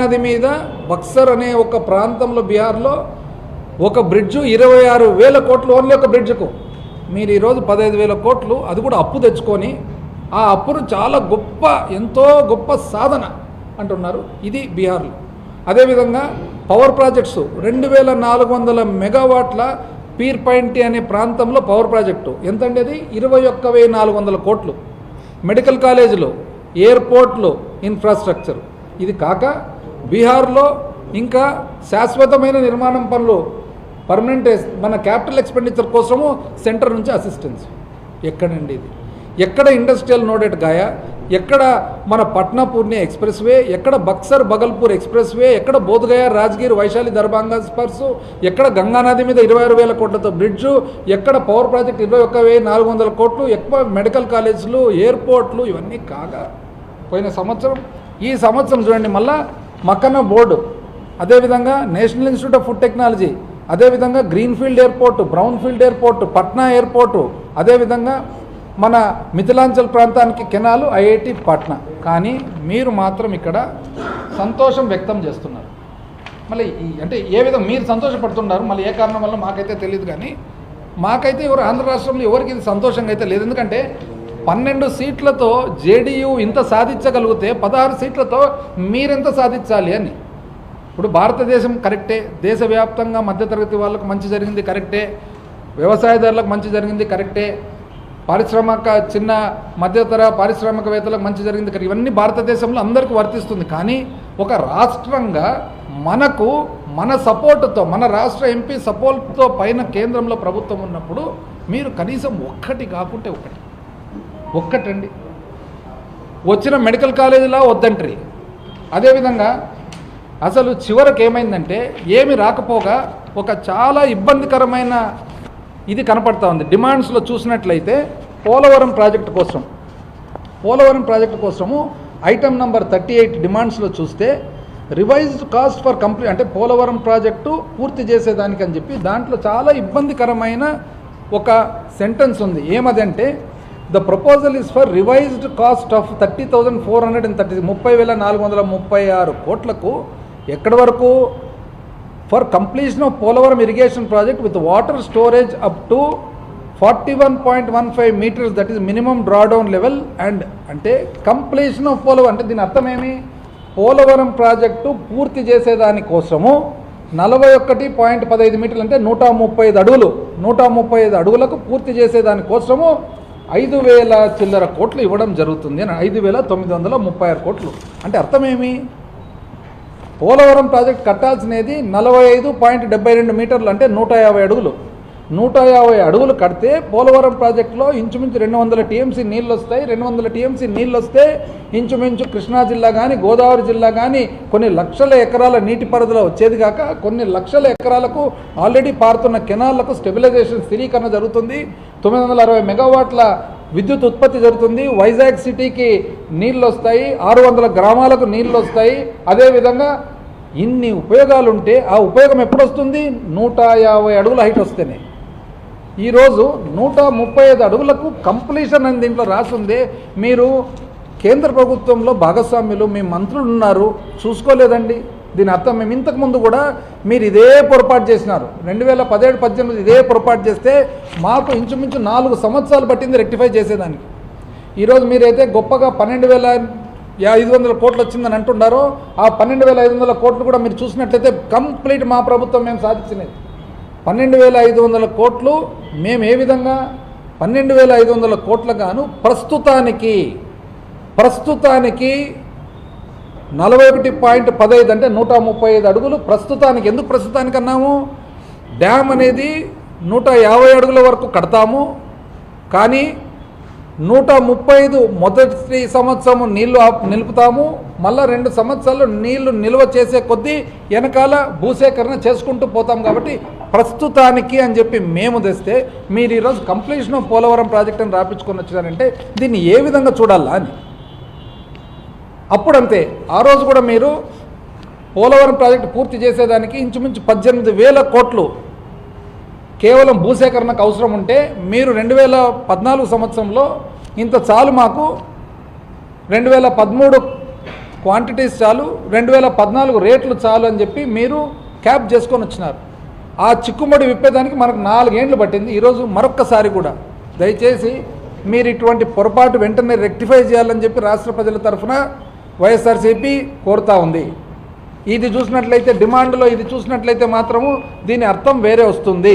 నది మీద బక్సర్ అనే ఒక ప్రాంతంలో బీహార్లో ఒక బ్రిడ్జ్ 26,000 కోట్లు ఓన్లీ ఒక బ్రిడ్జ్కు. మీరు ఈరోజు 15,000 కోట్లు అది కూడా అప్పు తెచ్చుకొని ఆ అప్పును చాలా గొప్ప ఎంతో గొప్ప సాధన అంటున్నారు. ఇది బీహార్లో. అదేవిధంగా పవర్ ప్రాజెక్ట్స్ 2,400 మెగావాట్ల పీర్పైంటి అనే ప్రాంతంలో పవర్ ప్రాజెక్టు ఎంతండి? అది 21,400 కోట్లు. మెడికల్ కాలేజీలు, ఎయిర్పోర్ట్లు, ఇన్ఫ్రాస్ట్రక్చర్. ఇది కాక బీహార్లో ఇంకా శాశ్వతమైన నిర్మాణం పనులు పర్మనెంట్ మన క్యాపిటల్ ఎక్స్పెండిచర్ కోసము సెంటర్ నుంచి అసిస్టెన్స్. ఎక్కడండి ఇది? ఎక్కడ ఇండస్ట్రియల్ నోడ్ ఎట్ గాయా, ఎక్కడ మన పట్నా పూర్ణి ఎక్స్ప్రెస్ వే, ఎక్కడ బక్సర్ బగల్పూర్ ఎక్స్ప్రెస్ వే, ఎక్కడ బోధ్గయా రాజ్గిర్ వైశాలి దర్భంగా స్పర్స్, ఎక్కడ గంగానది మీద 26,000 కోట్లతో బ్రిడ్జు, ఎక్కడ పవర్ ప్రాజెక్ట్ 21,400 కోట్లు, ఎక్కువ మెడికల్ కాలేజీలు, ఎయిర్పోర్ట్లు, ఇవన్నీ కాగా పోయిన సంవత్సరం ఈ సంవత్సరం చూడండి మళ్ళా మక్కన్న బోర్డు, అదేవిధంగా National Institute of Food Technology, అదేవిధంగా greenfield airport, brownfield airport, Patna airport, అదేవిధంగా మన మిథిలాంచల్ ప్రాంతానికి కెనాలు, ఐఐటి పట్నా. కానీ మీరు మాత్రం ఇక్కడ సంతోషం వ్యక్తం చేస్తున్నారు. మళ్ళీ అంటే ఏ విధంగా మీరు సంతోషపడుతున్నారు, మళ్ళీ ఏ కారణం వల్ల మాకైతే తెలియదు. కానీ మాకైతే ఎవరు ఆంధ్ర రాష్ట్రంలో ఎవరికి ఇది సంతోషంగా అయితే లేదు. ఎందుకంటే 12 సీట్లతో జేడీయూ ఇంత సాధించగలిగితే 16 సీట్లతో మీరెంత సాధించాలి అని. ఇప్పుడు భారతదేశం కరెక్టే, దేశవ్యాప్తంగా మధ్యతరగతి వాళ్ళకు మంచి జరిగింది కరెక్టే, వ్యవసాయదారులకు మంచి జరిగింది కరెక్టే, చిన్న మధ్యతర పారిశ్రామికవేత్తలకు మంచి జరిగింది కరెక్ట్. ఇవన్నీ భారతదేశంలో అందరికీ వర్తిస్తుంది. కానీ ఒక రాష్ట్రంగా మనకు మన సపోర్టుతో, మన రాష్ట్ర ఎంపీ సపోర్ట్తో పైన కేంద్రంలో ప్రభుత్వం ఉన్నప్పుడు మీరు కనీసం ఒక్కటి కాకుంటే ఒక్కటండి. వచ్చిన మెడికల్ కాలేజీలా వద్దంటారు. అదేవిధంగా అసలు చివరికి ఏమైందంటే ఏమి రాకపోగా ఒక చాలా ఇబ్బందికరమైన ఇది కనపడతా ఉంది. డిమాండ్స్లో చూసినట్లయితే పోలవరం ప్రాజెక్టు కోసము ఐటమ్ నంబర్ 38 డిమాండ్స్లో చూస్తే రివైజ్డ్ కాస్ట్ ఫర్ కంప్లీట్ అంటే పోలవరం ప్రాజెక్టు పూర్తి చేసేదానికి అని చెప్పి దాంట్లో చాలా ఇబ్బందికరమైన ఒక సెంటెన్స్ ఉంది. ఏమదంటే the proposal is for revised cost of 30,430 30,436 కోట్లకు ఎక్కడి వరకు for completion of Polavaram irrigation project with water storage up to 41.15 metres that is minimum drawdown level and అంటే కంప్లీషన్ ఆఫ్ పోలవరం అంటే దీని అర్థమేమి? పోలవరం ప్రాజెక్టు పూర్తి చేసేదానికోసము 41.15 మీటర్లు అంటే 135 అడుగులు 135 అడుగులకు పూర్తి చేసేదానికోసము 5,000 చిల్లర కోట్లు ఇవ్వడం జరుగుతుంది అని 5,936 కోట్లు. అంటే అర్థమేమి? పోలవరం ప్రాజెక్ట్ కట్టాల్సినది 45.72 మీటర్లు అంటే 150 అడుగులు. 150 అడుగులు కడితే పోలవరం ప్రాజెక్టులో ఇంచుమించు 200 టీఎంసీ నీళ్ళు వస్తాయి. 200 టీఎంసీ నీళ్ళు వస్తే ఇంచుమించు కృష్ణా జిల్లా కానీ గోదావరి జిల్లా కానీ కొన్ని లక్షల ఎకరాల నీటి పరిధిలో వచ్చేది కాక కొన్ని లక్షల ఎకరాలకు ఆల్రెడీ పారుతున్న కెనాళ్లకు స్టెబిలైజేషన్ స్థిరీకరణ జరుగుతుంది. 960 మెగావాట్ల విద్యుత్ ఉత్పత్తి జరుగుతుంది. వైజాగ్ సిటీకి నీళ్ళు వస్తాయి, 600 గ్రామాలకు నీళ్ళు వస్తాయి. అదేవిధంగా ఇన్ని ఉపయోగాలు ఉంటే ఆ ఉపయోగం ఎప్పుడు వస్తుంది? 150 అడుగుల హైట్ వస్తేనే. ఈరోజు 135 అడుగులకు కంప్లీషన్ అని దీంట్లో రాసిందే. మీరు కేంద్ర ప్రభుత్వంలో భాగస్వామ్యులు, మీ మంత్రులు ఉన్నారు, చూసుకోలేదండి. దీని అర్థం మేము ఇంతకుముందు కూడా మీరు ఇదే పొరపాటు చేసినారు. 2017-18 ఇదే పొరపాటు చేస్తే మాకు ఇంచుమించు 4 సంవత్సరాలు పట్టింది రెక్టిఫై చేసేదానికి. ఈరోజు మీరైతే గొప్పగా 12,500 కోట్లు వచ్చిందని అంటున్నారో ఆ 12,500 కోట్లు కూడా మీరు చూసినట్లయితే కంప్లీట్ మా ప్రభుత్వం మేము సాధించినది 12,500 కోట్లు. మేము ఏ విధంగా 12,500 కోట్ల గాను ప్రస్తుతానికి 41.15 అంటే 135 అడుగులు ప్రస్తుతానికి. ఎందుకు ప్రస్తుతానికి అన్నాము? డ్యామ్ అనేది 150 అడుగుల వరకు కడతాము. కానీ 135 మొదటి సంవత్సరం నీళ్లు నిలుపుతాము. మళ్ళీ 2 సంవత్సరాలు నీళ్లు నిల్వ చేసే కొద్దీ వెనకాల భూసేకరణ చేసుకుంటూ పోతాం. కాబట్టి ప్రస్తుతానికి అని చెప్పి మేము తెస్తే మీరు ఈరోజు కంప్లీషన్ ఆఫ్ పోలవరం ప్రాజెక్ట్ అని రాపించుకొని వచ్చారంటే దీన్ని ఏ విధంగా చూడాలా అని. అప్పుడంతే ఆ రోజు కూడా మీరు పోలవరం ప్రాజెక్టు పూర్తి చేసేదానికి ఇంచుమించు 18,000 కోట్లు కేవలం భూసేకరణకు అవసరం ఉంటే మీరు 2014 సంవత్సరంలో ఇంత చాలు మాకు 2013 క్వాంటిటీస్ చాలు, 2014 రేట్లు చాలు అని చెప్పి మీరు క్యాప్ చేసుకొని వచ్చినారు. ఆ చిక్కుముడి విప్పేదానికి మనకు 4 ఏండ్లు పట్టింది. ఈరోజు మరొక్కసారి కూడా దయచేసి మీరు ఇటువంటి పొరపాటు వెంటనే రెక్టిఫై చేయాలని చెప్పి రాష్ట్ర ప్రజల తరఫున వైఎస్ఆర్సీపీ కోరుతా ఉంది. ఇది చూసినట్లయితే డిమాండ్లో ఇది చూసినట్లయితే మాత్రము దీని అర్థం వేరే వస్తుంది.